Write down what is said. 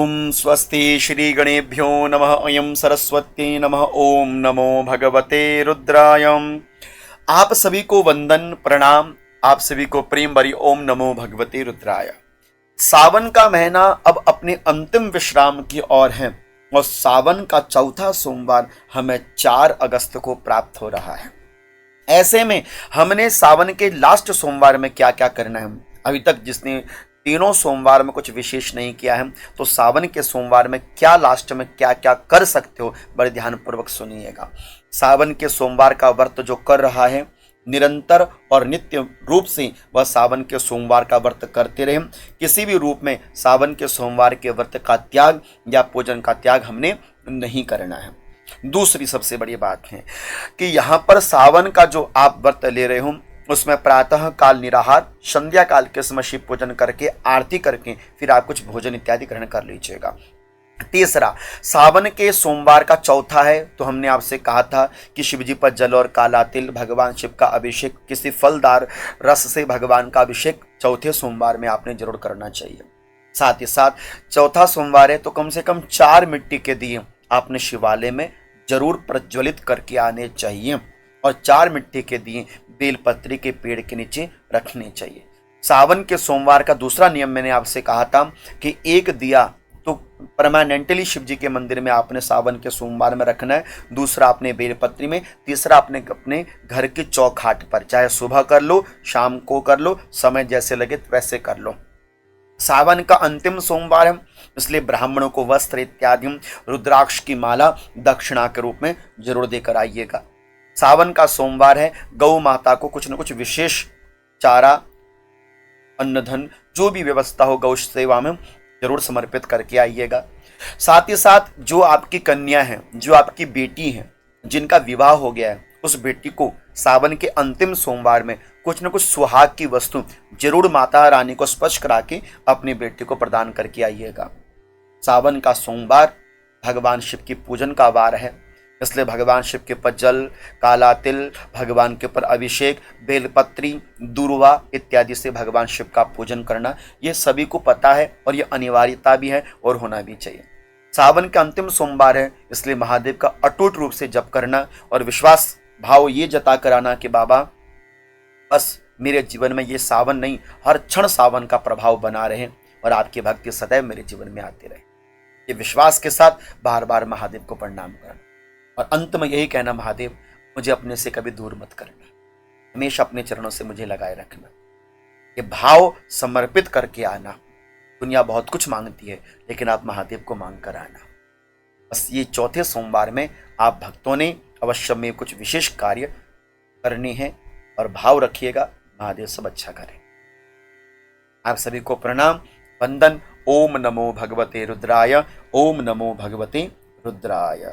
ओम स्वस्ति श्री गणेभ्यो नमः। अयं सरस्वती नमः। ओम नमो भगवते रुद्राय। आप सभी को वंदन प्रणाम। आप सभी को प्रेम भरी ओम नमो भगवते रुद्राय। सावन का महीना अब अपने अंतिम विश्राम की ओर है और सावन का चौथा सोमवार हमें 4 अगस्त को प्राप्त हो रहा है। ऐसे में हमने सावन के लास्ट सोमवार में क्या क्या करना है, अभी तक जिसने तीनों सोमवार में कुछ विशेष नहीं किया है तो सावन के सोमवार में क्या लास्ट में क्या क्या कर सकते हो, बड़े ध्यानपूर्वक सुनिएगा। सावन के सोमवार का व्रत जो कर रहा है निरंतर और नित्य रूप से वह सावन के सोमवार का व्रत करते रहे। किसी भी रूप में सावन के सोमवार के व्रत का त्याग या पूजन का त्याग हमने नहीं करना है। दूसरी सबसे बड़ी बात है कि यहाँ पर सावन का जो आप व्रत ले रहे हो उसमें प्रातः काल निराहार, संध्या काल के समय शिव पूजन करके आरती करके फिर आप कुछ भोजन इत्यादि ग्रहण कर लीजिएगा। तीसरा, सावन के सोमवार का चौथा है तो हमने आपसे कहा था कि शिव जी पर जल और काला तिल, भगवान शिव का अभिषेक, किसी फलदार रस से भगवान का अभिषेक चौथे सोमवार में आपने जरूर करना चाहिए। साथ ही साथ चौथा सोमवार है तो कम से कम 4 मिट्टी के दिए आपने शिवालय में जरूर प्रज्वलित करके आने चाहिए और 4 मिट्टी के दिए बेलपत्री के पेड़ के नीचे रखने चाहिए। सावन के सोमवार का दूसरा नियम मैंने आपसे कहा था कि एक दिया तो परमानेंटली शिव जी के मंदिर में आपने सावन के सोमवार में रखना है, दूसरा अपने बेलपत्री में, तीसरा अपने घर की चौखाट पर, चाहे सुबह कर लो शाम को कर लो, समय जैसे लगे वैसे कर लो। सावन का अंतिम सोमवार है इसलिए ब्राह्मणों को वस्त्र इत्यादि, रुद्राक्ष की माला दक्षिणा के रूप में जरूर देकर आइएगा। सावन का सोमवार है, गौ माता को कुछ न कुछ विशेष चारा, अन्न धन जो भी व्यवस्था हो गौ सेवा में जरूर समर्पित करके आइएगा। साथ ही साथ जो आपकी कन्या है, जो आपकी बेटी है, जिनका विवाह हो गया है, उस बेटी को सावन के अंतिम सोमवार में कुछ न कुछ सुहाग की वस्तु जरूर माता रानी को स्पर्श करा के अपनी बेटी को प्रदान करके आइएगा। सावन का सोमवार भगवान शिव की पूजन का वार है इसलिए भगवान शिव के ऊपर जल, काला तिल, भगवान के ऊपर अभिषेक, बेलपत्री, दूर्वा इत्यादि से भगवान शिव का पूजन करना ये सभी को पता है और ये अनिवार्यता भी है और होना भी चाहिए। सावन का अंतिम सोमवार है इसलिए महादेव का अटूट रूप से जप करना और विश्वास भाव ये जता कराना कि बाबा बस मेरे जीवन में ये सावन नहीं, हर क्षण सावन का प्रभाव बना रहे और आपकी भक्ति सदैव मेरे जीवन में आती रहे। ये विश्वास के साथ बार बार महादेव को प्रणाम करना और अंत में यही कहना, महादेव मुझे अपने से कभी दूर मत करना, हमेशा अपने चरणों से मुझे लगाए रखना। ये भाव समर्पित करके आना। दुनिया बहुत कुछ मांगती है लेकिन आप महादेव को मांग कर आना। बस ये चौथे सोमवार में आप भक्तों ने अवश्य में कुछ विशेष कार्य करने हैं और भाव रखिएगा, महादेव सब अच्छा करें। आप सभी को प्रणाम, वंदन। ओम नमो भगवते रुद्राय। ओम नमो भगवते रुद्राय।